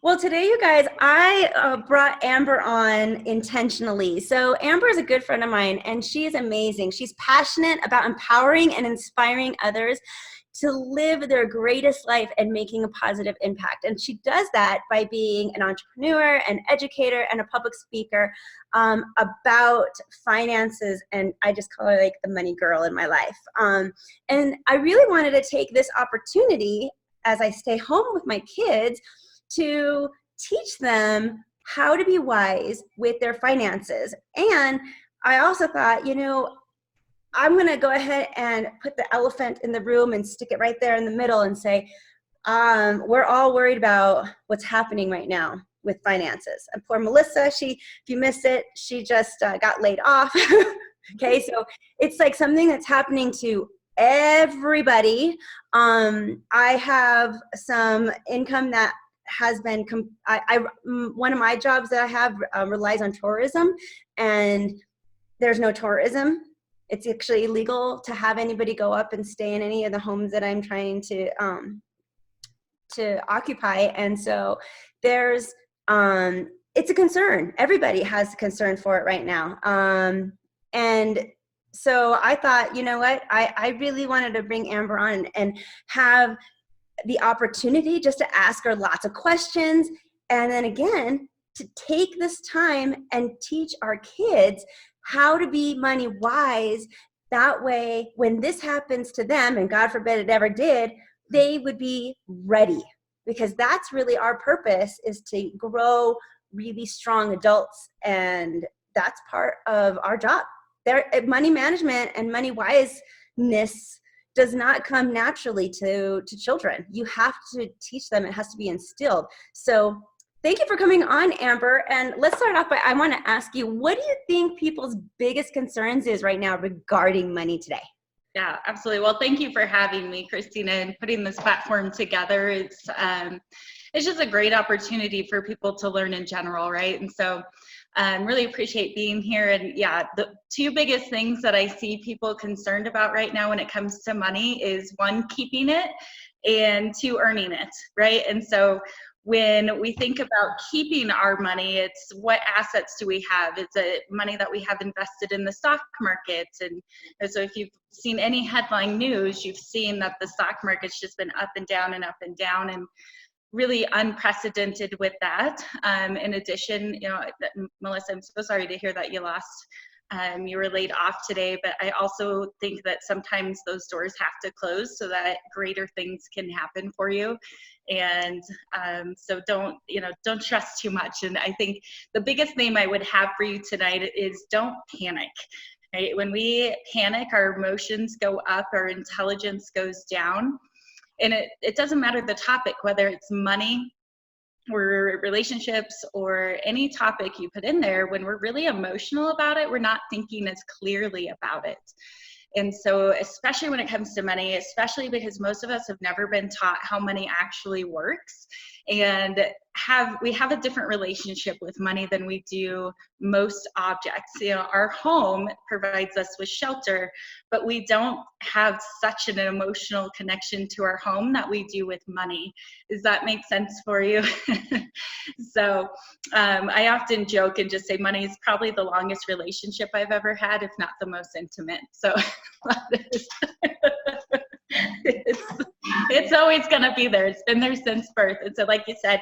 Well, today, you guys, I brought Amber on intentionally. So, Amber is a good friend of mine, and she is amazing. She's passionate about empowering and inspiring others to live their greatest life and making a positive impact. And she does that by being an entrepreneur, an educator, and a public speaker about finances. And I just call her like the money girl in my life. And I really wanted to take this opportunity as I stay home with my kids to teach them how to be wise with their finances. And I also thought, I'm going to go ahead and put the elephant in the room and stick it right there in the middle and say, we're all worried about what's happening right now with finances. And poor Melissa, if you missed it, she just got laid off. Okay, so it's like something that's happening to everybody. I have some income that has been, one of my jobs that I have relies on tourism, and there's no tourism. It's actually illegal to have anybody go up and stay in any of the homes that I'm trying to occupy. And so there's, it's a concern. Everybody has a concern for it right now. And so I thought, you know what, I really wanted to bring Amber on and have the opportunity just to ask her lots of questions. And then again, to take this time and teach our kids how to be money wise. That way, when this happens to them, and God forbid it ever did, they would be ready, because that's really our purpose, is to grow really strong adults. And that's part of our job. Money management and money wiseness does not come naturally to children. You have to teach them. It has to be instilled. So thank you for coming on, Amber. And let's start off by, I want to ask you, what do you think people's biggest concerns is right now regarding money today? Yeah, absolutely. Well, thank you for having me, Christina, and putting this platform together. It's just a great opportunity for people to learn in general, right? And so really appreciate being here. And yeah, the two biggest things that I see people concerned about right now when it comes to money is, one, keeping it, and two, earning it, right? And so when we think about keeping our money, it's what assets do we have? Is it money that we have invested in the stock market? And so if you've seen any headline news, you've seen that the stock market's just been up and down and up and down, and really unprecedented with that. In addition, Melissa, I'm so sorry to hear that you lost. You were laid off today, but I also think that sometimes those doors have to close so that greater things can happen for you. And so don't stress too much. And I think the biggest thing I would have for you tonight is, don't panic. Right? When we panic, our emotions go up, our intelligence goes down. And it doesn't matter the topic, whether it's money or relationships or any topic you put in there. When we're really emotional about it, we're not thinking as clearly about it. And so especially when it comes to money, especially because most of us have never been taught how money actually works, and we have a different relationship with money than we do most objects. Our home provides us with shelter, but we don't have such an emotional connection to our home that we do with money. Does that make sense for you? So I often joke and just say money is probably the longest relationship I've ever had, if not the most intimate. So it's always going to be there. It's been there since birth. And so, like you said,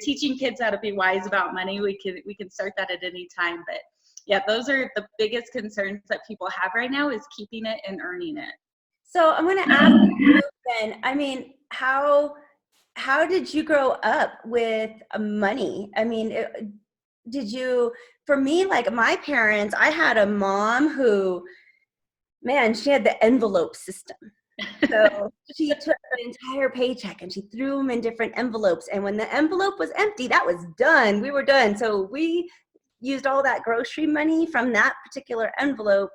teaching kids how to be wise about money, we can start that at any time. But yeah, those are the biggest concerns that people have right now, is keeping it and earning it. So I'm going to ask you then, I mean, how did you grow up with money? I mean, for me, like my parents, I had a mom who, man, she had the envelope system. So she took the entire paycheck and she threw them in different envelopes. And when the envelope was empty, that was done. We were done. So we used all that grocery money from that particular envelope.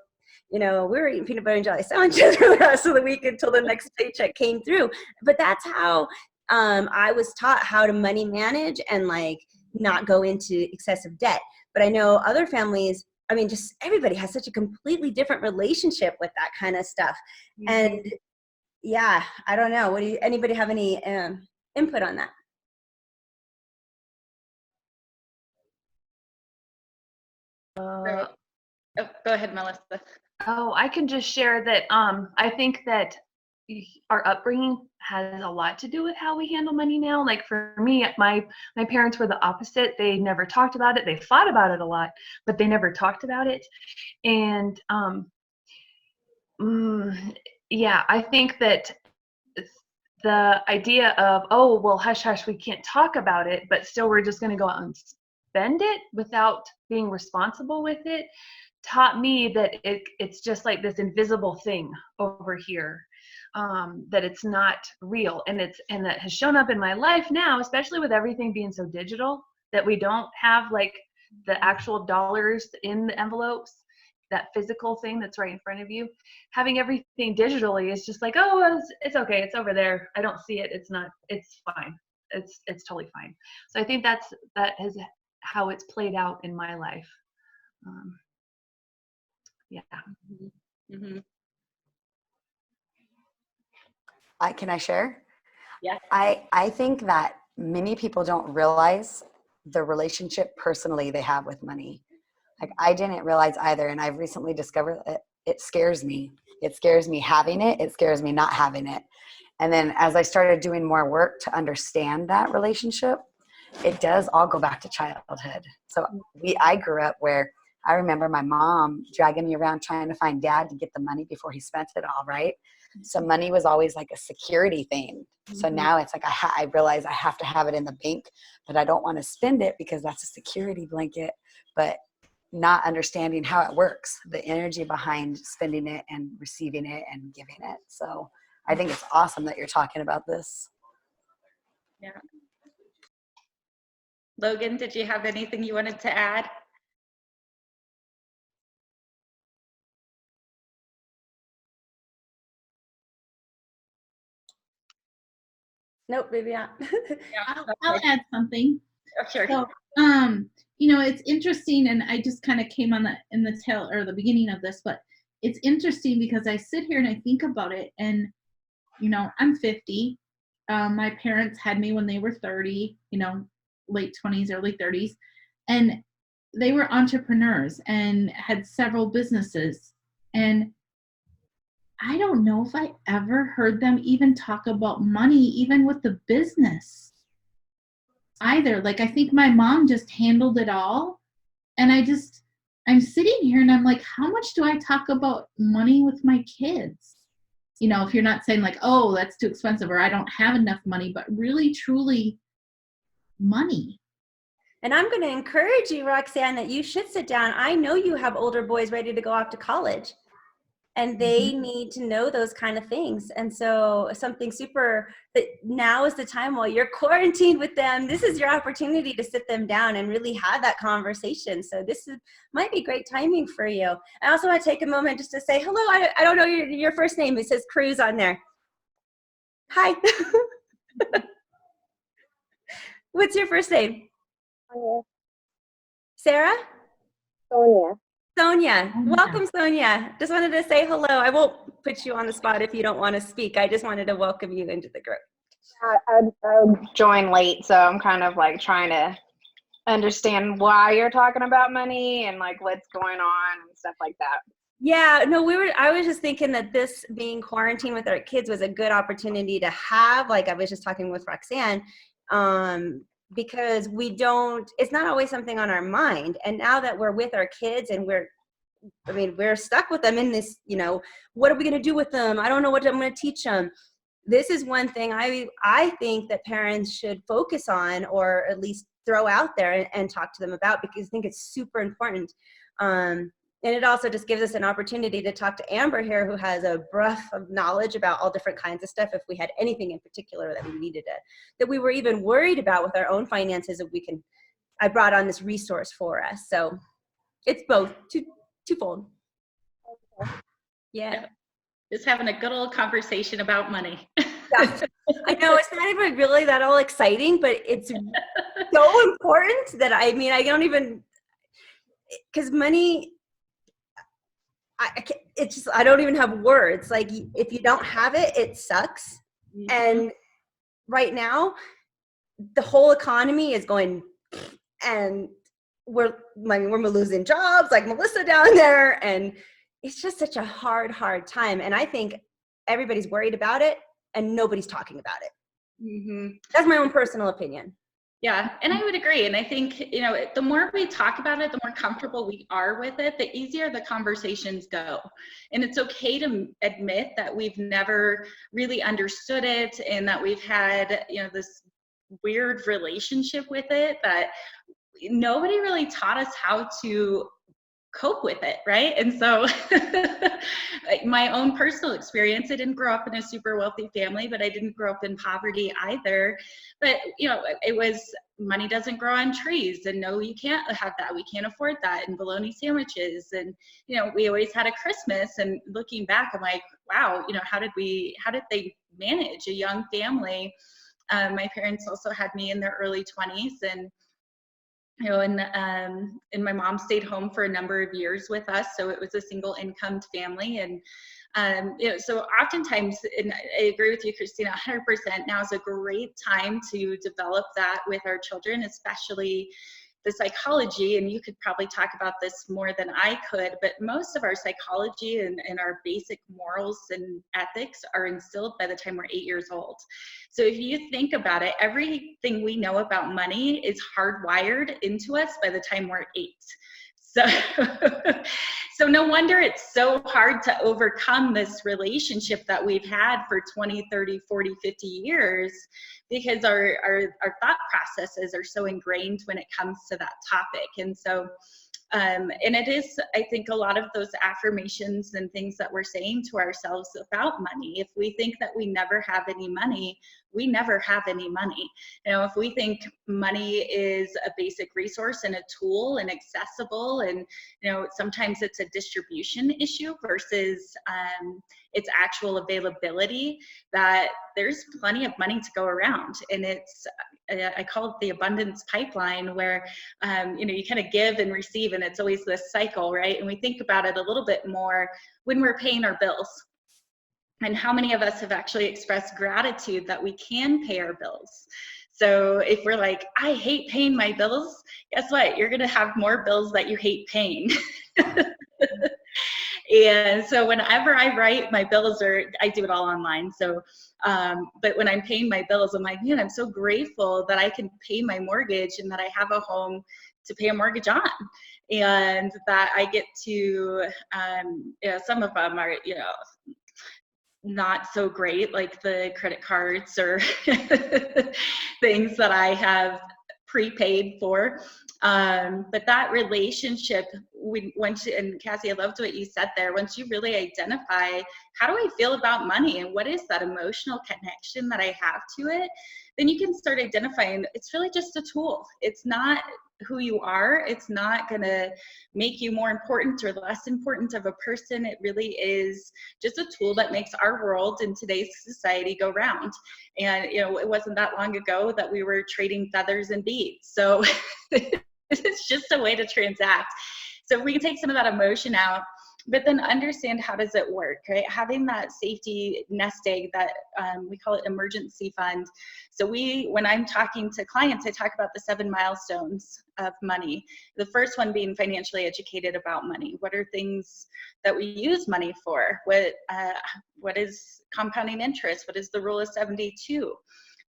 We were eating peanut butter and jelly sandwiches for the rest of the week until the next paycheck came through. But that's how I was taught how to money manage and like not go into excessive debt. But I know other families, I mean, just everybody has such a completely different relationship with that kind of stuff. Mm-hmm. And yeah, I don't know. Anybody have any input on that? So, oh, go ahead, Melissa. Oh, I can just share that I think that our upbringing has a lot to do with how we handle money now. Like for me, my parents were the opposite. They never talked about it. They thought about it a lot, but they never talked about it. And yeah, I think that the idea of, oh, well, hush, hush, we can't talk about it, but still we're just going to go out and spend it without being responsible with it, taught me that it's just like this invisible thing over here, that it's not real. And that has shown up in my life now, especially with everything being so digital, that we don't have like the actual dollars in the envelopes, that physical thing that's right in front of you. Having everything digitally is just like, oh, it's okay, it's over there, I don't see it, it's fine, it's totally fine. So I think that is how it's played out in my life. Yeah. Mm-hmm. Can I share? Yeah. I think that many people don't realize the relationship personally they have with money. Like I didn't realize either, and I've recently discovered that it scares me. It scares me having it. It scares me not having it. And then as I started doing more work to understand that relationship, it does all go back to childhood. So I grew up where I remember my mom dragging me around trying to find dad to get the money before he spent it all, right? So money was always like a security thing. So now it's like I realize I have to have it in the bank, but I don't want to spend it because that's a security blanket. But not understanding how it works, the energy behind spending it and receiving it and giving it. So I think it's awesome that you're talking about this. Yeah. Logan, did you have anything you wanted to add? Nope, maybe not. Yeah, I'll add something. oh, sure. So, it's interesting, and I just kind of came on in the tail or the beginning of this, but it's interesting because I sit here and I think about it, and I'm 50. My parents had me when they were 30, late 20s, early 30s, and they were entrepreneurs and had several businesses. And I don't know if I ever heard them even talk about money, even with the business either. Like, I think my mom just handled it all. And I'm sitting here and I'm like, how much do I talk about money with my kids? If you're not saying like, oh, that's too expensive or I don't have enough money, but really, truly money. And I'm going to encourage you, Roxanne, that you should sit down. I know you have older boys ready to go off to college, and they need to know those kind of things. And so something super, that now is the time while you're quarantined with them, this is your opportunity to sit them down and really have that conversation. So might be great timing for you. I also want to take a moment just to say hello. I don't know your first name. It says Cruz on there. Hi. What's your first name? Sonia. Sarah? Sonia. Sonia. Welcome, Sonia. Just wanted to say hello. I won't put you on the spot if you don't want to speak. I just wanted to welcome you into the group. I joined late, so I'm kind of like trying to understand why you're talking about money and like what's going on and stuff like that. Yeah, no, I was just thinking that this being quarantined with our kids was a good opportunity to have, like I was just talking with Roxanne, because it's not always something on our mind. And now that we're with our kids and we're stuck with them in this, what are we going to do with them? I don't know what I'm going to teach them. This is one thing I think that parents should focus on, or at least throw out there and talk to them about, because I think it's super important. And it also just gives us an opportunity to talk to Amber here, who has a breadth of knowledge about all different kinds of stuff. If we had anything in particular that we needed that we were even worried about with our own finances, I brought on this resource for us. So it's both twofold. Okay. Yeah. Just having a good old conversation about money. Yeah. I know it's not even really that all exciting, but it's so important that I don't even, because money, I don't even have words. Like, if you don't have it, it sucks. Mm-hmm. And right now, the whole economy is going, and we're losing jobs, like Melissa down there, and it's just such a hard time. And I think everybody's worried about it and nobody's talking about it. Mm-hmm. That's my own personal opinion. Yeah, and I would agree. And I think, you know, the more we talk about it, the more comfortable we are with it, the easier the conversations go. And it's okay to admit that we've never really understood it and that we've had, you know, this weird relationship with it, that nobody really taught us how to cope with it, right? And so my own personal experience, I didn't grow up in a super wealthy family, but I didn't grow up in poverty either. But, you know, it was, money doesn't grow on trees, and no, you can't have that, we can't afford that, and bologna sandwiches. And, you know, we always had a Christmas, and looking back, I'm like, wow, you know, how did they manage a young family? My parents also had me in their early 20s, and you know, and my mom stayed home for a number of years with us, so it was a single income family. And you know, so oftentimes, and I agree with you, Christina, 100%, now is a great time to develop that with our children, especially the psychology. And you could probably talk about this more than I could, but most of our psychology and our basic morals and ethics are instilled by the time we're 8 years old. So if you think about it, everything we know about money is hardwired into us by the time we're 8. So, so no wonder it's so hard to overcome this relationship that we've had for 20, 30, 40, 50 years, because our thought processes are so ingrained when it comes to that topic. And so, and it is, I think, a lot of those affirmations and things that we're saying to ourselves about money. If we think that we never have any money, we never have any money. You know, if we think money is a basic resource and a tool and accessible, and, you know, sometimes it's a distribution issue versus its actual availability, that there's plenty of money to go around. And it's, I call it the abundance pipeline, where, you know, you kind of give and receive, and it's always this cycle, right? And we think about it a little bit more when we're paying our bills. And how many of us have actually expressed gratitude that we can pay our bills? So if we're like, I hate paying my bills, guess what? You're going to have more bills that you hate paying. And so whenever I write my bills, or I do it all online. So, but when I'm paying my bills, I'm like, man, I'm so grateful that I can pay my mortgage and that I have a home to pay a mortgage on. And that I get to, you know, some of them are, you know, not so great, like the credit cards or things that I have prepaid for. But that relationship, and Cassie, I loved what you said there, once you really identify, how do I feel about money and what is that emotional connection that I have to it, then you can start identifying it's really just a tool. It's not who you are. It's not going to make you more important or less important of a person. It really is just a tool that makes our world in today's society go round. And, you know, it wasn't that long ago that we were trading feathers and beads. So it's just a way to transact. So we can take some of that emotion out, but then understand, how does it work, right? Having that safety nest egg, that we call it emergency fund. So when I'm talking to clients, I talk about the 7 milestones of money. The first one being financially educated about money. What are things that we use money for? What is compounding interest? What is the rule of 72?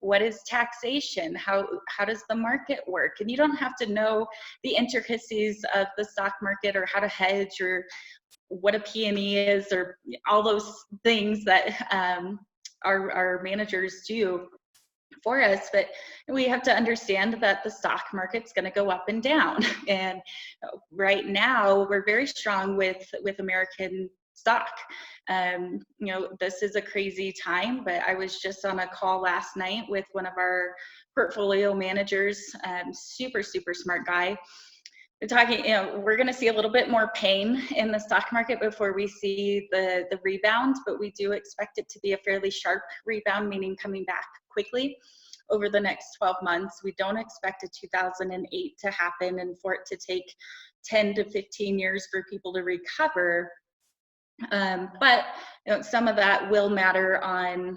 What is taxation? How does the market work? And you don't have to know the intricacies of the stock market or how to hedge or what a P&E is or all those things that our managers do for us. But we have to understand that the stock market's going to go up and down. And right now we're very strong with American stock. You know, this is a crazy time, but I was just on a call last night with one of our portfolio managers, super smart guy. We're talking, you know, we're going to see a little bit more pain in the stock market before we see the rebound, but we do expect it to be a fairly sharp rebound, meaning coming back quickly over the next 12 months. We don't expect a 2008 to happen and for it to take 10 to 15 years for people to recover. But you know, some of that will matter on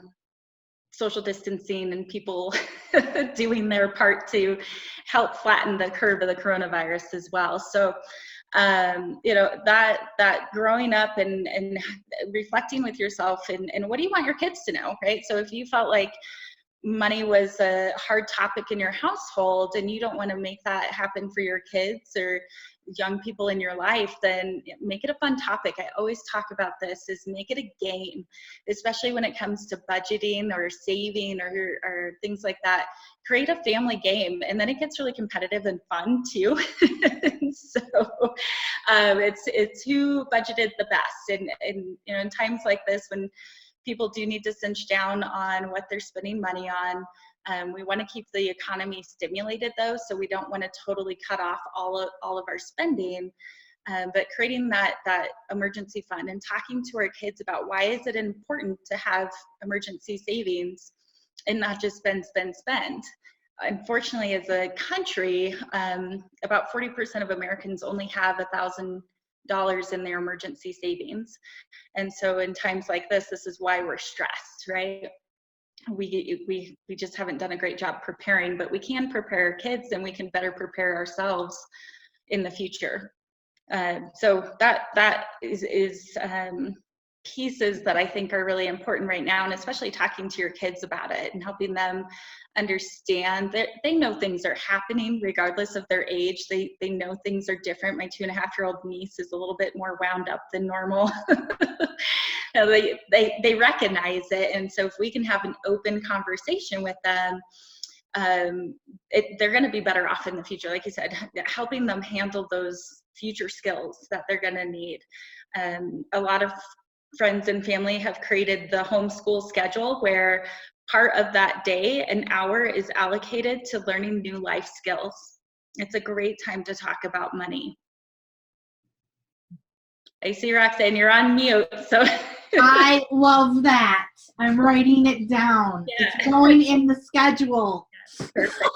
social distancing and people doing their part to help flatten the curve of the coronavirus as well. So, you know, that growing up and reflecting with yourself and what do you want your kids to know, right? So if you felt like money was a hard topic in your household and you don't want to make that happen for your kids or young people in your life, then make it a fun topic. I always talk about this, is make it a game, especially when it comes to budgeting or saving or things like that. Create a family game, and then it gets really competitive and fun too. So it's who budgeted the best, and you know, in times like this when people do need to cinch down on what they're spending money on. We want to keep the economy stimulated though, so we don't want to totally cut off all of our spending, but creating that emergency fund and talking to our kids about why is it important to have emergency savings and not just spend. Unfortunately, as a country, about 40% of Americans only have $1,000 in their emergency savings. And so in times like this is why we're stressed, right? We just haven't done a great job preparing, but we can prepare our kids and we can better prepare ourselves in the future. So that is pieces that I think are really important right now, and especially talking to your kids about it and helping them understand that they know things are happening regardless of their age. They know things are different. My 2.5-year-old niece is a little bit more wound up than normal. They recognize it, and so if we can have an open conversation with them, they're going to be better off in the future. Like you said, helping them handle those future skills that they're going to need. A lot of friends and family have created the homeschool schedule where part of that day, an hour, is allocated to learning new life skills. It's a great time to talk about money. I see Roxanne, you're on mute, so. I love that. I'm writing it down. Yeah. It's going in the schedule. Perfect.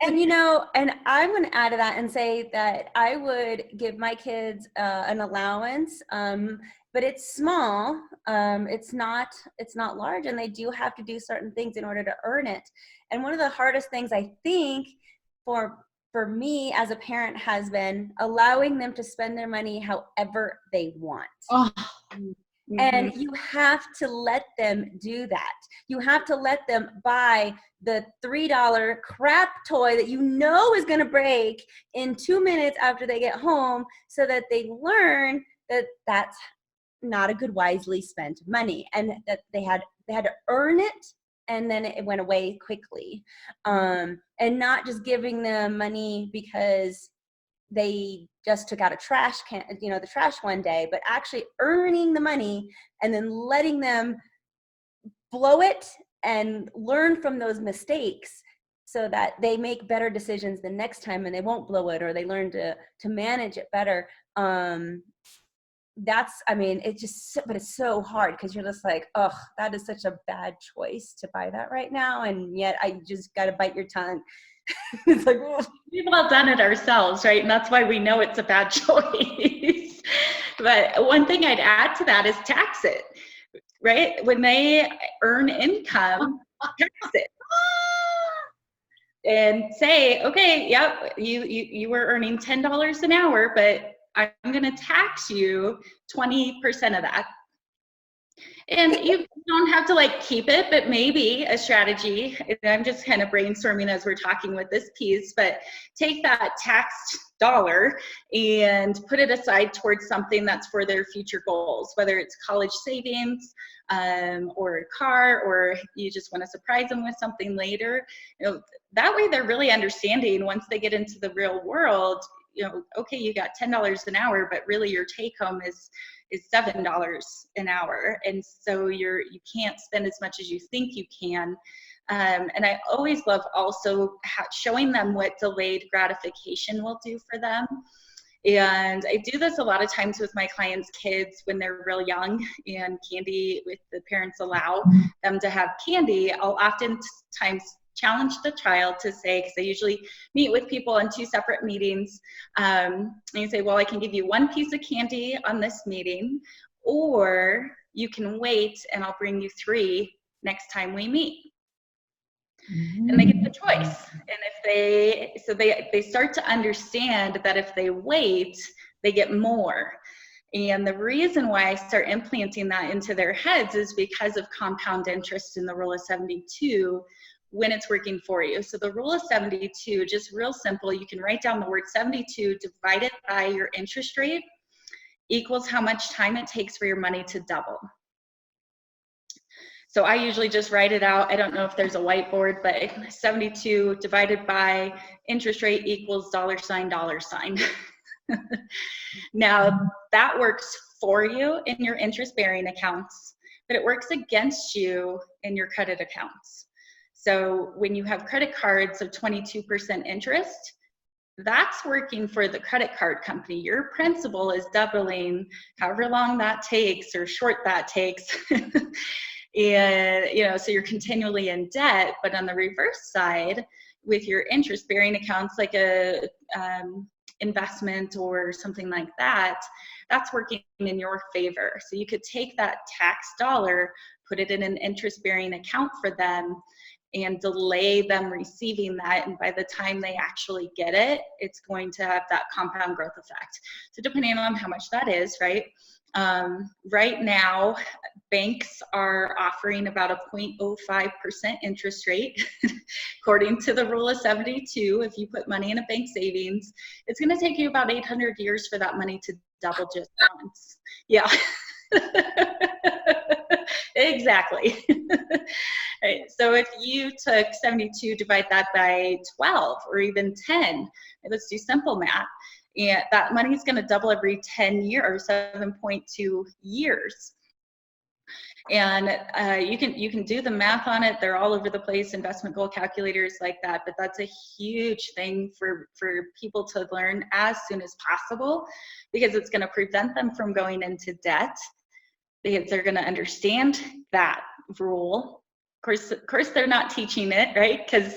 And you know, and I'm going to add to that and say that I would give my kids an allowance, but it's small. It's not large, and they do have to do certain things in order to earn it. And one of the hardest things I think for me as a parent has been allowing them to spend their money however they want. Oh. Mm-hmm. And you have to let them do that. You have to let them buy the $3 crap toy that you know is going to break in 2 minutes after they get home, so that they learn that that's not a good, wisely spent money, and that they had to earn it, and then it went away quickly. And not just giving them money because they just took out a trash can, the trash one day, but actually earning the money and then letting them blow it and learn from those mistakes so that they make better decisions the next time and they won't blow it, or they learn to manage it better. It's so hard because you're just like, oh, that is such a bad choice to buy that right now. And yet I just got to bite your tongue. It's like, oh. We've all done it ourselves, right? And that's why we know it's a bad choice. But one thing I'd add to that is tax it, right? When they earn income, tax it. And say, okay, yep, you were earning $10 an hour, but I'm going to tax you 20% of that. And you don't have to keep it, but maybe a strategy, and I'm just kind of brainstorming as we're talking with this piece, but take that taxed dollar and put it aside towards something that's for their future goals, whether it's college savings, or a car, or you just want to surprise them with something later. That way they're really understanding once they get into the real world, okay, you got $10 an hour, but really your take home is $7 an hour. And so you can't spend as much as you think you can. And I always love also showing them what delayed gratification will do for them. And I do this a lot of times with my clients' kids when they're real young and candy, if the parents allow them to have candy, I'll oftentimes challenge the child to say, because I usually meet with people in 2 separate meetings, and you say, well, I can give you 1 piece of candy on this meeting, or you can wait and I'll bring you 3 next time we meet. And they get the choice. And if they start to understand that if they wait, they get more. And the reason why I start implanting that into their heads is because of compound interest in the rule of 72 when it's working for you. So the rule of 72, just real simple, you can write down the word 72 divided by your interest rate equals how much time it takes for your money to double. So I usually just write it out. I don't know if there's a whiteboard, but 72 divided by interest rate equals $sign. Now that works for you in your interest-bearing accounts, but it works against you in your credit accounts. So when you have credit cards of 22% interest, that's working for the credit card company. Your principal is doubling however long that takes or short that takes. And, so you're continually in debt. But on the reverse side, with your interest-bearing accounts, like a investment or something like that, that's working in your favor. So you could take that tax dollar, put it in an interest-bearing account for them, and delay them receiving that. And by the time they actually get it, it's going to have that compound growth effect. So depending on how much that is, right? Right now, banks are offering about a 0.05% interest rate. According to the rule of 72, if you put money in a bank savings, it's going to take you about 800 years for that money to double just once. Yeah. Exactly. Right. So if you took 72, divide that by 12 or even 10, let's do simple math, and that money is going to double every 10 years, or 7.2 years. And you can do the math on it. They're all over the place, investment goal calculators like that, but that's a huge thing for people to learn as soon as possible, because it's going to prevent them from going into debt, because they're going to understand that rule. Of course, they're not teaching it, right? Because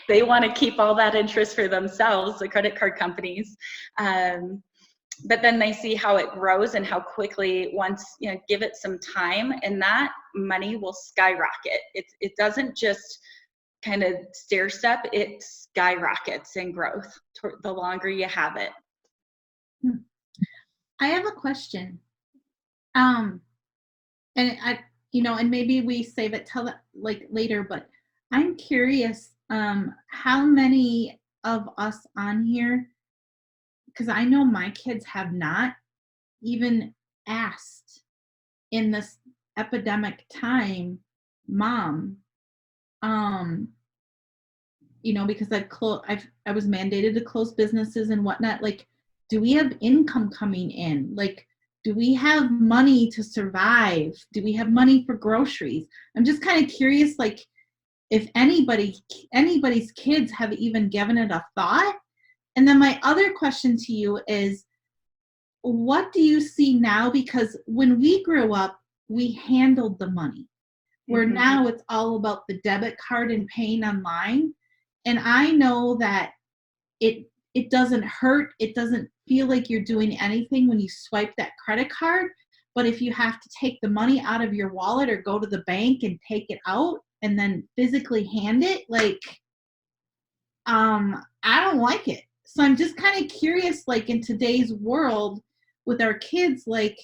they want to keep all that interest for themselves, the credit card companies. But then they see how it grows and how quickly, once, give it some time, and that money will skyrocket. It doesn't just kind of stair step, it skyrockets in growth the longer you have it. I have a question. And and maybe we save it till later, but I'm curious, how many of us on here, because I know my kids have not even asked in this epidemic time, Mom, because I was mandated to close businesses and whatnot. Like, do we have income coming in? Like, do we have money to survive? Do we have money for groceries? I'm just kind of curious, like, if anybody's kids have even given it a thought. And then my other question to you is, what do you see now? Because when we grew up, we handled the money, where now it's all about the debit card and paying online. And I know that it doesn't hurt. It doesn't feel like you're doing anything when you swipe that credit card. But if you have to take the money out of your wallet or go to the bank and take it out and then physically hand it, like, I don't like it. So I'm just kind of curious, like, in today's world with our kids, like,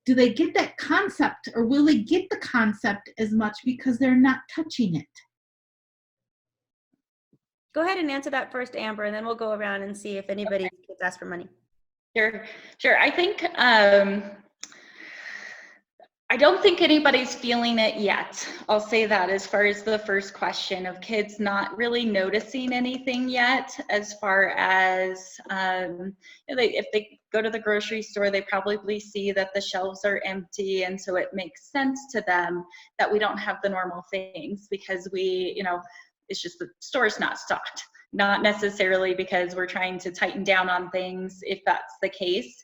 do they get that concept, or will they get the concept as much because they're not touching it? Go ahead and answer that first, Amber, and then we'll go around and see if anybody gets asked for money. Sure. I think I don't think anybody's feeling it yet. I'll say that as far as the first question of kids not really noticing anything yet, as far as if they go to the grocery store, they probably see that the shelves are empty, and so it makes sense to them that we don't have the normal things because it's just the store's not stocked. Not necessarily because we're trying to tighten down on things, if that's the case.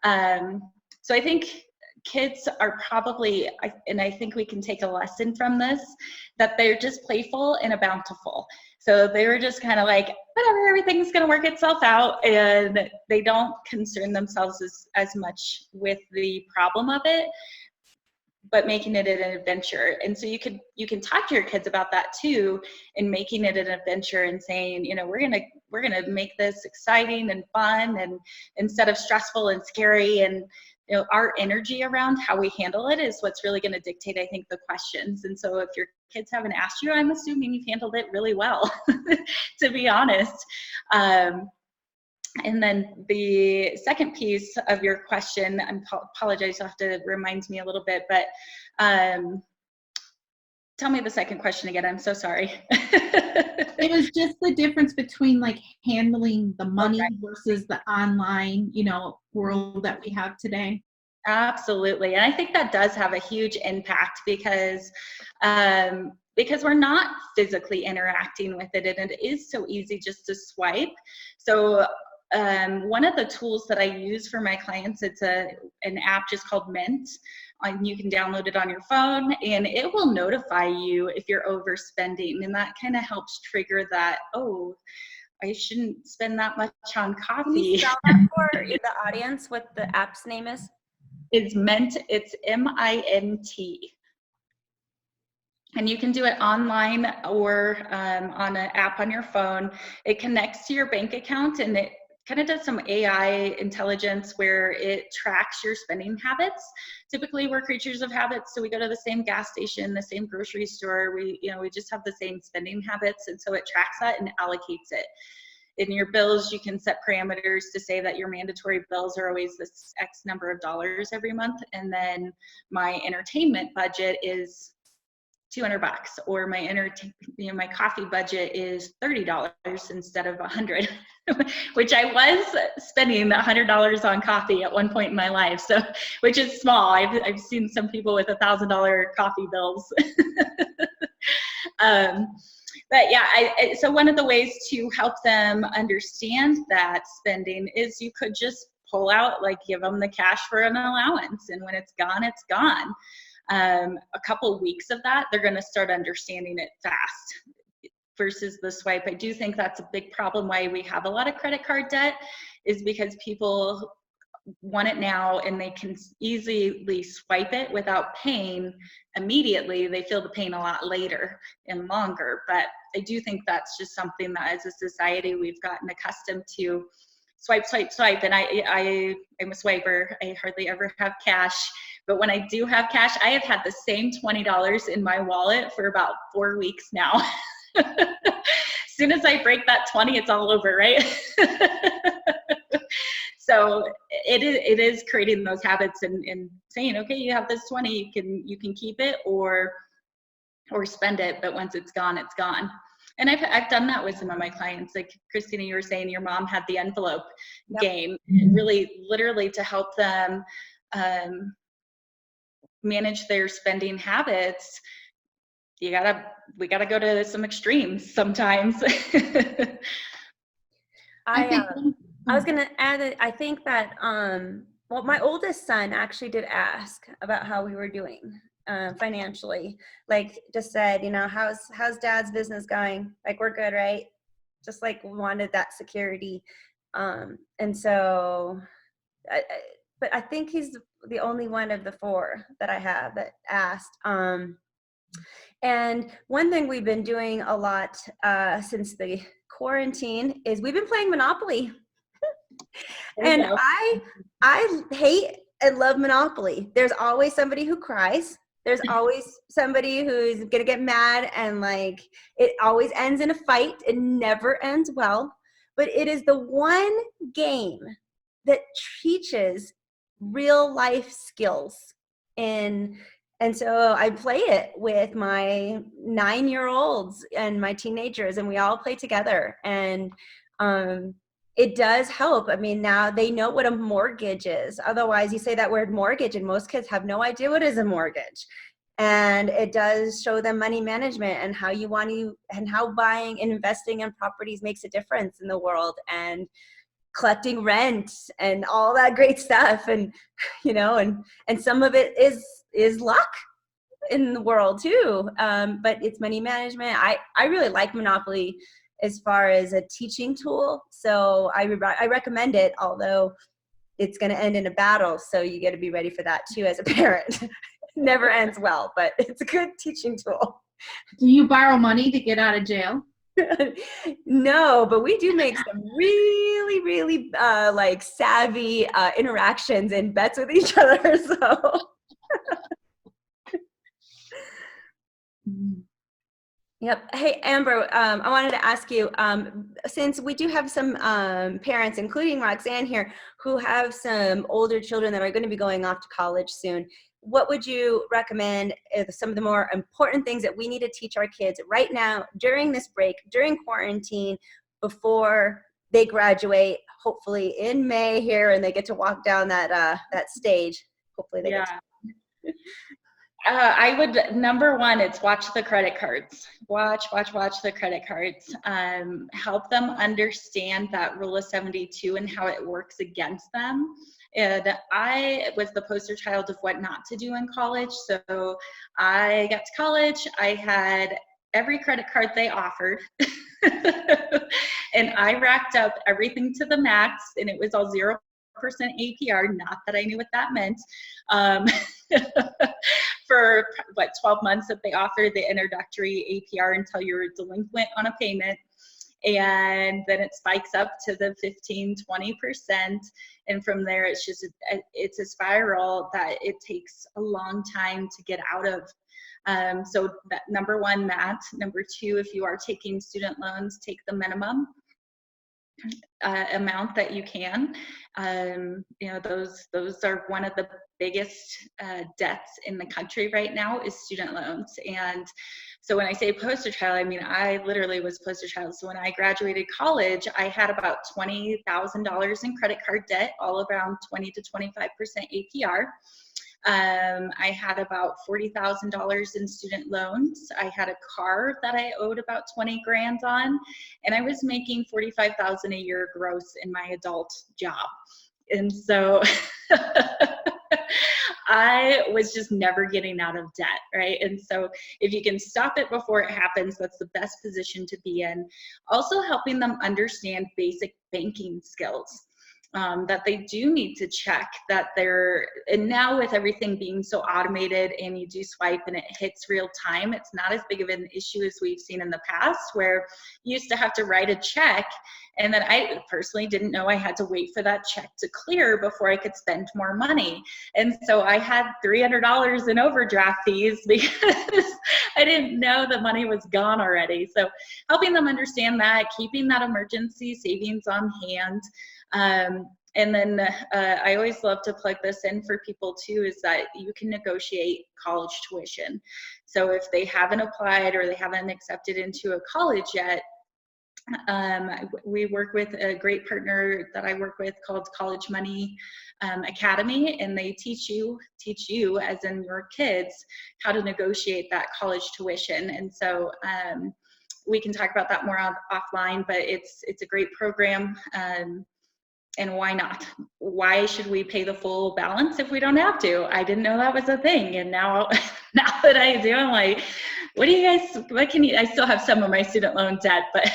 So I think kids are probably, and I think we can take a lesson from this, that they're just playful and bountiful. So they were just kind of like, whatever, everything's going to work itself out, and they don't concern themselves as much with the problem of it. but making it an adventure. And so you can talk to your kids about that too, and making it an adventure and saying, you know, we're gonna make this exciting and fun, and instead of stressful and scary. And you know, our energy around how we handle it is what's really going to dictate, I think, the questions. And so if your kids haven't asked you, I'm assuming you've handled it really well, to be honest. And then the second piece of your question, I apologize, you'll have to remind me a little bit, but tell me the second question again. I'm so sorry. It was just the difference between like handling the money versus the online, you know, world that we have today. Absolutely. And I think that does have a huge impact because we're not physically interacting with it, and it is so easy just to swipe. So one of the tools that I use for my clients, it's an app just called Mint. You can download it on your phone, and it will notify you if you're overspending. And that kind of helps trigger that, oh, I shouldn't spend that much on coffee. Can you spell that for the audience, what the app's name is? It's Mint. It's MINT. And you can do it online or on an app on your phone. It connects to your bank account, and it kind of does some AI intelligence where it tracks your spending habits. Typically, we're creatures of habits, so we go to the same gas station, the same grocery store. We just have the same spending habits, and so it tracks that and allocates it. In your bills, you can set parameters to say that your mandatory bills are always this X number of dollars every month, and then my entertainment budget is $200, or my coffee budget is $30 instead of $100, which I was spending $100 on coffee at one point in my life. So, which is small. I've seen some people with $1,000 coffee bills. But yeah, so one of the ways to help them understand that spending is you could just pull out, like give them the cash for an allowance, and when it's gone, it's gone. A couple weeks of that, they're going to start understanding it fast versus the swipe. I do think that's a big problem why we have a lot of credit card debt, is because people want it now and they can easily swipe it without paying immediately. They feel the pain a lot later and longer. But I do think that's just something that as a society we've gotten accustomed to. Swipe, swipe, swipe. And I'm a swiper. I hardly ever have cash. But when I do have cash, I have had the same $20 in my wallet for about 4 weeks now. As soon as I break that 20, it's all over, right? So it is creating those habits and saying, okay, you have this 20, you can keep it or spend it, but once it's gone, it's gone. And I've done that with some of my clients. Like Christina, you were saying your mom had the envelope game, really literally to help them manage their spending habits. We gotta go to some extremes sometimes. I was gonna add that I think that well, my oldest son actually did ask about how we were doing financially. Like just said, you know, how's dad's business going? Like we're good, right? Just like wanted that security. And so but I think he's the only one of the 4 that I have that asked. And one thing we've been doing a lot since the quarantine is we've been playing Monopoly. And I hate and love Monopoly. There's always somebody who cries. There's always somebody who's gonna get mad, and like it always ends in a fight. It never ends well. But it is the one game that teaches real life skills. And so I play it with my 9-year-olds and my teenagers, and we all play together. And it does help. I mean, now they know what a mortgage is. Otherwise, you say that word mortgage, and most kids have no idea what is a mortgage. And it does show them money management and how you want to, and how buying and investing in properties makes a difference in the world, and collecting rent and all that great stuff. And, you know, and some of it is luck in the world too. But it's money management. I really like Monopoly as far as a teaching tool. So I recommend it, although it's going to end in a battle. So you got to be ready for that too as a parent. never ends well, but it's a good teaching tool. Do you borrow money to get out of jail? No, but we do make some really, really like savvy interactions and bets with each other. So. Yep. Hey, Amber, I wanted to ask you, since we do have some parents, including Roxanne here, who have some older children that are going to be going off to college soon, what would you recommend some of the more important things that we need to teach our kids right now during this break, during quarantine, before they graduate, hopefully in May here, and they get to walk down that stage. Hopefully they get to. I would, number one, it's watch the credit cards. Watch the credit cards. Help them understand that rule of 72 and how it works against them. And I was the poster child of what not to do in college. So I got to college, I had every credit card they offered. And I racked up everything to the max, and it was all 0% APR, not that I knew what that meant. For 12 months that they offered the introductory APR until you're delinquent on a payment. And then it spikes up to the 15-20%. And from there, it's a spiral that it takes a long time to get out of. So that, number one, that. Number two, if you are taking student loans, take the minimum amount that you can. Those are one of the biggest debts in the country right now is student loans. And so when I say poster child, I mean, I literally was poster child. So when I graduated college, I had about $20,000 in credit card debt, all around 20 to 25% APR. I had about $40,000 in student loans. I had a car that I owed about 20 grand on, and I was making $45,000 a year gross in my adult job. And so I was just never getting out of debt, right? And so if you can stop it before it happens, that's the best position to be in. Also helping them understand basic banking skills. That they do need to check that and now with everything being so automated and you do swipe and it hits real time, it's not as big of an issue as we've seen in the past, where you used to have to write a check, and then I personally didn't know I had to wait for that check to clear before I could spend more money. And so I had $300 in overdraft fees because I didn't know the money was gone already. So helping them understand that, keeping that emergency savings on hand. And then I always love to plug this in for people too, is that you can negotiate college tuition. So if they haven't applied or they haven't accepted into a college yet, we work with a great partner that I work with called College Money Academy, and they teach you as in your kids how to negotiate that college tuition. And so we can talk about that more offline, but it's a great program. And why not? Why should we pay the full balance if we don't have to? I didn't know that was a thing. And now that I do, I'm like, I still have some of my student loan debt, but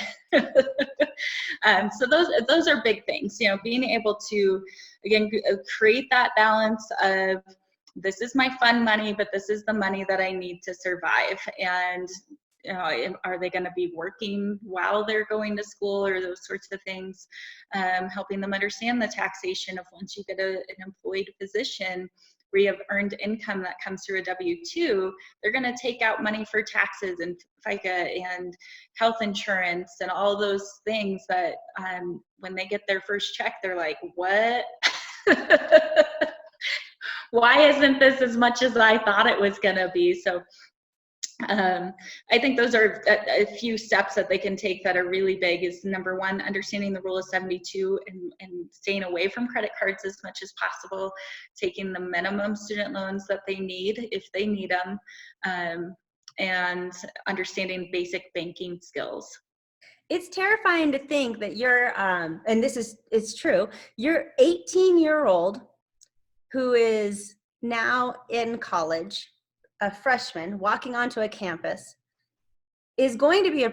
so those are big things, being able to, again, create that balance of, this is my fun money, but this is the money that I need to survive. And are they going to be working while they're going to school, or those sorts of things, helping them understand the taxation of once you get an employed position where you have earned income that comes through a W-2, they're going to take out money for taxes and FICA and health insurance and all those things that when they get their first check, they're like, what? Why isn't this as much as I thought it was going to be? So I think those are a few steps that they can take that are really big. Is number one, understanding the rule of 72 and staying away from credit cards as much as possible, taking the minimum student loans that they need if they need them, and understanding basic banking skills. It's terrifying to think that you're, and it's true, you're 18-year-old who is now in college, a freshman walking onto a campus, is going to be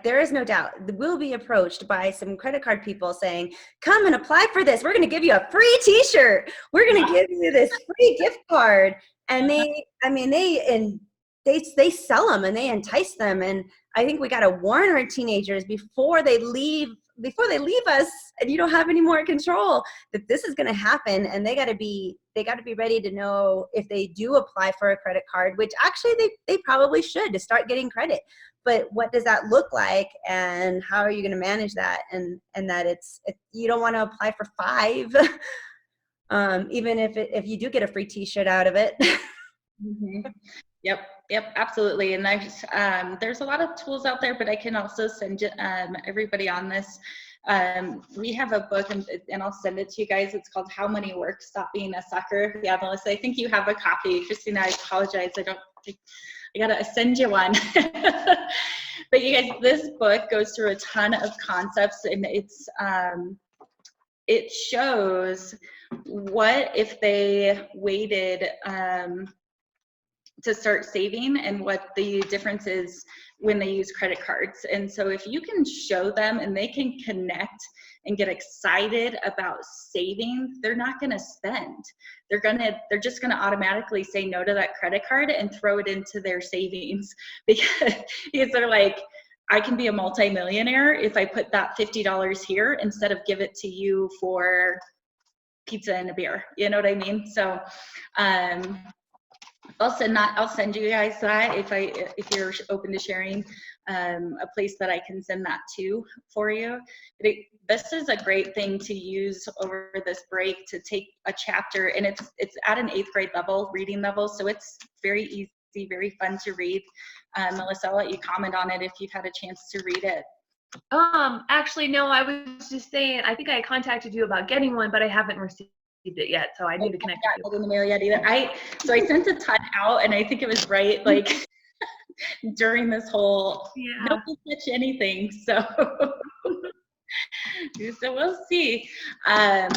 there is no doubt, will be approached by some credit card people saying, come and apply for this. We're going to give you a free t-shirt. We're going to give you this free gift card. And they sell them and they entice them. And I think we got to warn our teenagers before they leave us and you don't have any more control, that this is going to happen. And they got to be ready to know if they do apply for a credit card, which actually they probably should, to start getting credit. But what does that look like, and how are you going to manage that? And that you don't want to apply for 5, even if you do get a free t-shirt out of it. Mm-hmm. Yep, absolutely. And there's a lot of tools out there, but I can also send everybody on this. We have a book, and I'll send it to you guys. It's called How Money Works, Stop Being a Sucker. Yeah, Melissa, I think you have a copy. Christina, I apologize. I gotta send you one. But you guys, this book goes through a ton of concepts, and it shows what if they waited to start saving, and what the difference is when they use credit cards. And so if you can show them and they can connect and get excited about saving, they're not going to spend. They're just going to automatically say no to that credit card and throw it into their savings, because they're like, I can be a multimillionaire if I put that $50 here instead of give it to you for pizza and a beer. You know what I mean? So I'll send you guys that if you're open to sharing a place that I can send that to for you. But this is a great thing to use over this break, to take a chapter, and it's at an 8th grade level, reading level, so it's very easy, very fun to read. Melissa, I'll let you comment on it if you've had a chance to read it. Actually, no, I was just saying, I think I contacted you about getting one, but I haven't received it yet, so I need to connect with you. In the mail yet either. So I sent a ton out, and I think it was right like during this whole don't touch anything. So we'll see. But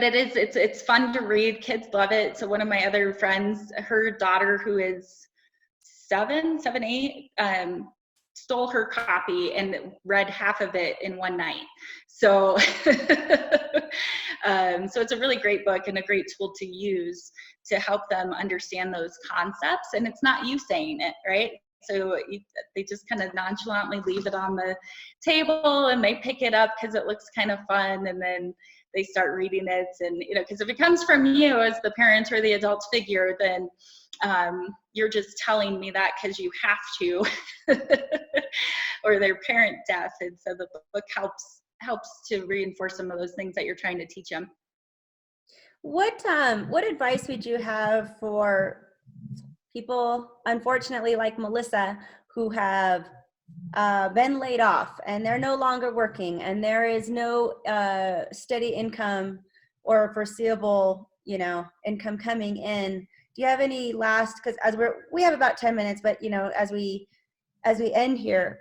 it's fun to read. Kids love it. So one of my other friends, her daughter, who is 7, 8, stole her copy and read half of it in one night. So so it's a really great book and a great tool to use to help them understand those concepts. And it's not you saying it, right? So they just kind of nonchalantly leave it on the table and they pick it up because it looks kind of fun, and then they start reading it. And because if it comes from you as the parent or the adult figure, then you're just telling me that because you have to, or they're parent deaf. And so the book helps to reinforce some of those things that you're trying to teach them. What advice would you have for people, unfortunately, like Melissa, who have been laid off and they're no longer working, and there is no steady income or foreseeable, income coming in? Do you have any last, because as we have about 10 minutes, but as we end here,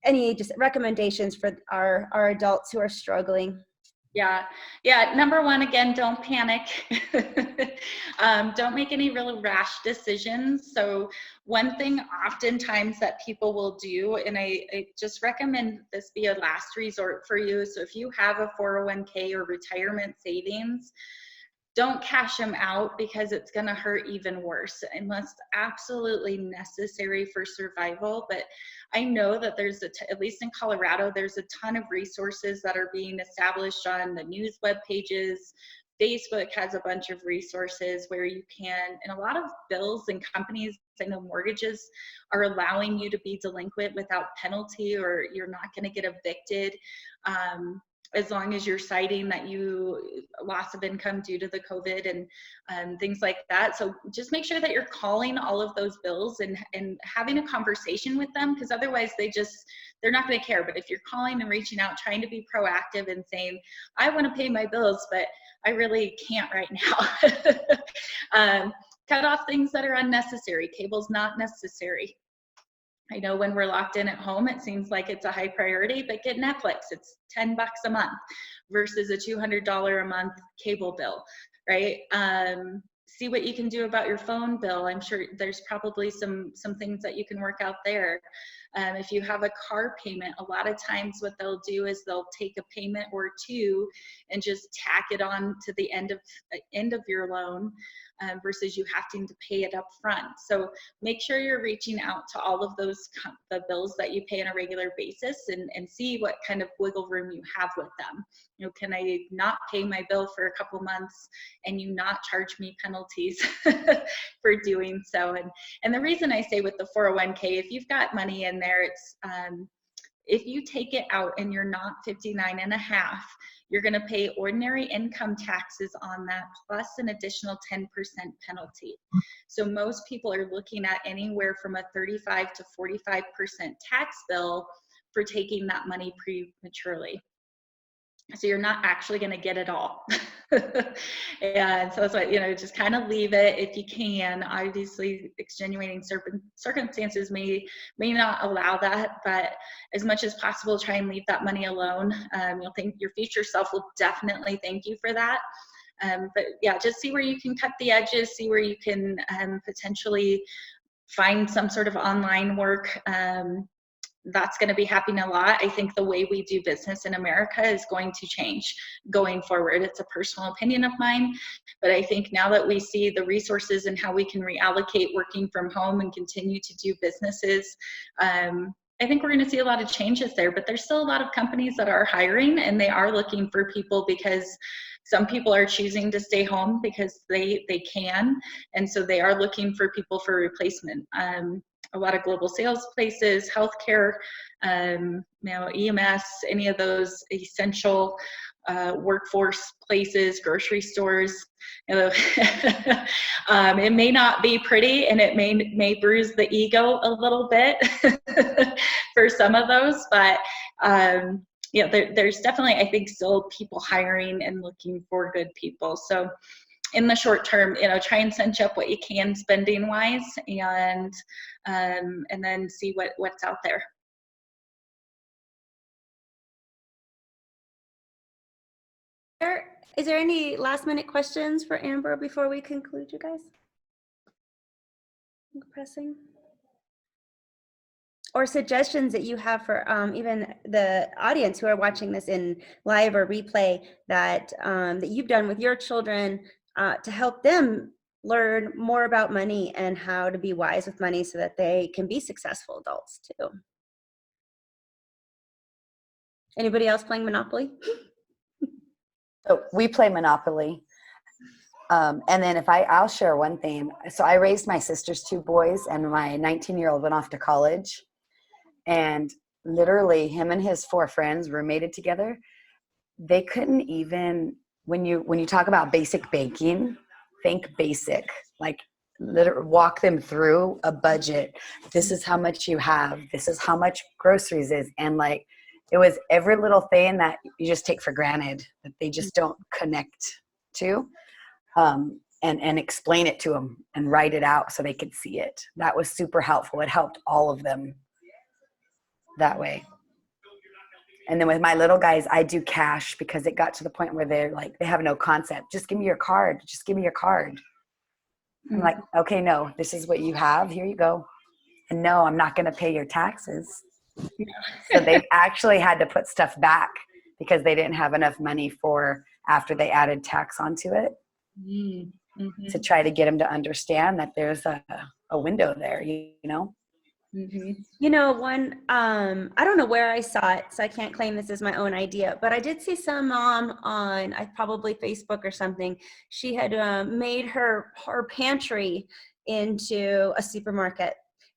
any just recommendations for our adults who are struggling? Yeah. Number one, again, don't panic. Don't make any really rash decisions. So one thing oftentimes that people will do, and I just recommend this be a last resort for you. So if you have a 401k or retirement savings, don't cash them out, because it's going to hurt even worse, unless absolutely necessary for survival. But I know that there's at least in Colorado, there's a ton of resources that are being established on the news web pages. Facebook has a bunch of resources where you can, and a lot of bills and companies, I know mortgages are allowing you to be delinquent without penalty, or you're not going to get evicted. As long as you're citing that you loss of income due to the COVID and things like that. So just make sure that you're calling all of those bills and having a conversation with them, because otherwise they're not going to care. But if you're calling and reaching out, trying to be proactive and saying, I want to pay my bills, but I really can't right now. Cut off things that are unnecessary. Cable's not necessary. I know when we're locked in at home, it seems like it's a high priority, but get Netflix. It's $10 a month versus a $200 a month cable bill, right? See what you can do about your phone bill. I'm sure there's probably some things that you can work out there. If you have a car payment, a lot of times what they'll do is they'll take a payment or two and just tack it on to the end of your loan. versus you having to pay it up front. So make sure you're reaching out to all of those the bills that you pay on a regular basis and see what kind of wiggle room you have with them. You know, can I not pay my bill for a couple months and you not charge me penalties for doing so? And the reason I say with the 401k, if you've got money in there, it's if you take it out and you're not 59 and a half, you're going to pay ordinary income taxes on that plus an additional 10% penalty. So most people are looking at anywhere from a 35 to 45% tax bill for taking that money prematurely. So you're not actually going to get it all. And so that's why, you know, just kind of leave it if you can. Obviously, extenuating circumstances may not allow that, but as much as possible, try and leave that money alone. You'll think your future self will definitely thank you for that. But yeah, just see where you can cut the edges, see where you can potentially find some sort of online work. That's going to be happening a lot. I think the way we do business in America is going to change going forward. It's a personal opinion of mine, but I think now that we see the resources and how we can reallocate working from home and continue to do businesses, I think we're going to see a lot of changes there, but there's still a lot of companies that are hiring and they are looking for people because some people are choosing to stay home because they can, and so they are looking for people for replacement. A lot of global sales places, healthcare, you know, EMS, any of those essential workforce places, grocery stores. You know, it may not be pretty, and it may bruise the ego a little bit for some of those, but you know, there's definitely, I think, still people hiring and looking for good people. So in the short term, you know, try and cinch up what you can spending wise, and then see what's out there. Is there any last minute questions for Amber before we conclude, you guys? Pressing. Or suggestions that you have for even the audience who are watching this in live or replay that that you've done with your children to help them learn more about money and how to be wise with money so that they can be successful adults too. Anybody else playing Monopoly? So we play Monopoly. And then I'll share one thing. So I raised my sister's 2 boys, and my 19-year-old went off to college. And literally him and his 4 friends roommated together. They couldn't even, when you talk about basic banking, think basic, like walk them through a budget. This is how much you have. This is how much groceries is. And like, it was every little thing that you just take for granted that they just don't connect to, and explain it to them and write it out so they could see it. That was super helpful. It helped all of them that way. And then with my little guys, I do cash because it got to the point where they're like, they have no concept. Just give me your card. Just give me your card. I'm like, okay, no, this is what you have. Here you go. And no, I'm not going to pay your taxes. So they've actually had to put stuff back because they didn't have enough money for after they added tax onto it, to try to get them to understand that there's a window there, you know? You know, one, I don't know where I saw it, so I can't claim this is my own idea, but I did see some mom on probably Facebook or something. She had made her pantry into a supermarket,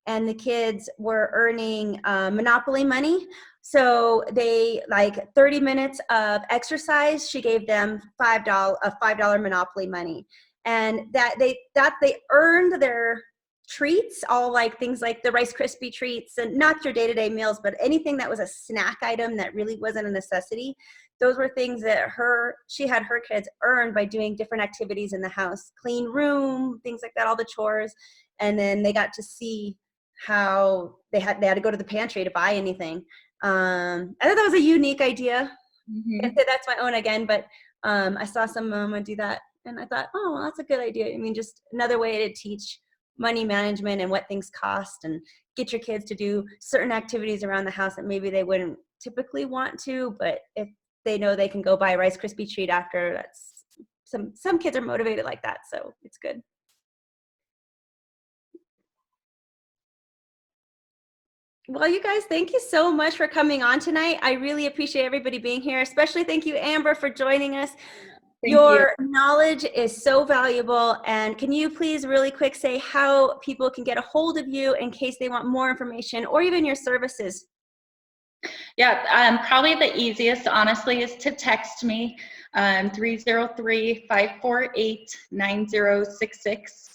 and the kids were earning Monopoly money. So they, like 30 minutes of exercise, she gave them $5 Monopoly money, and that they earned their treats, all like things like the Rice Krispie treats, and not your day-to-day meals, but anything that was a snack item that really wasn't a necessity. Those were things that she had her kids earn by doing different activities in the house, clean room, things like that, all the chores. And then they got to see how they had to go to the pantry to buy anything. I thought that was a unique idea. And that's my own again, but I saw some mama do that, and I thought, oh, well, that's a good idea. I mean, just another way to teach money management and what things cost, and get your kids to do certain activities around the house that maybe they wouldn't typically want to, but if they know they can go buy a Rice Krispie treat after, that's some kids are motivated like that, so it's good. Well, you guys, thank you so much for coming on tonight. I really appreciate everybody being here. Especially thank you, Amber, for joining us. Thank you. Your knowledge is so valuable. And can you please really quick say how people can get a hold of you in case they want more information or even your services? Yeah, probably the easiest, honestly, is to text me, 303-548-9066.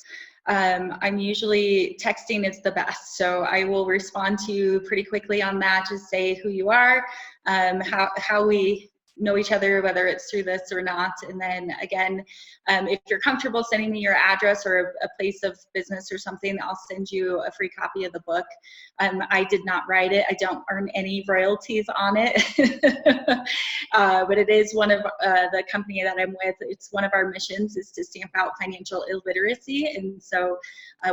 I'm usually, texting is the best, so I will respond to you pretty quickly on that. Just say who you are, how we know each other, whether it's through this or not. And then again, if you're comfortable sending me your address or a place of business or something, I'll send you a free copy of the book. I did not write it. I don't earn any royalties on it. But it is one of the company that I'm with. It's one of our missions is to stamp out financial illiteracy. And so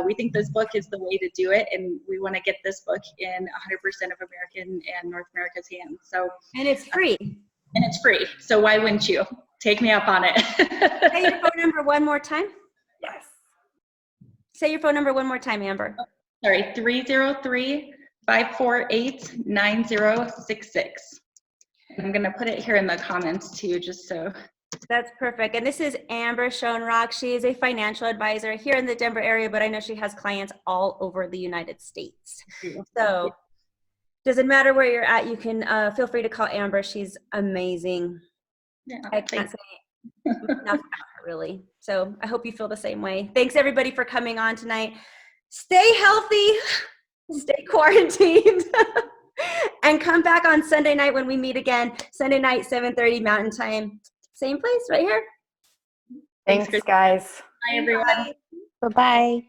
we think this book is the way to do it. And we want to get this book in 100% of American and North America's hands. So, And it's free. And it's free. So why wouldn't you? Take me up on it. Say your phone number one more time. Yes. Say your phone number one more time, Amber. Sorry, 303-548-9066. I'm going to put it here in the comments too, just so. That's perfect. And this is Amber Schoenrock. She is a financial advisor here in the Denver area, but I know she has clients all over the United States. So doesn't matter where you're at, you can feel free to call Amber. She's amazing. Yeah, I can't say enough about her, really. So I hope you feel the same way. Thanks everybody for coming on tonight. Stay healthy, stay quarantined, and come back on Sunday night when we meet again. Sunday night, 7:30 Mountain Time. Same place right here. Thanks, guys. Bye, everyone. Bye. Bye-bye.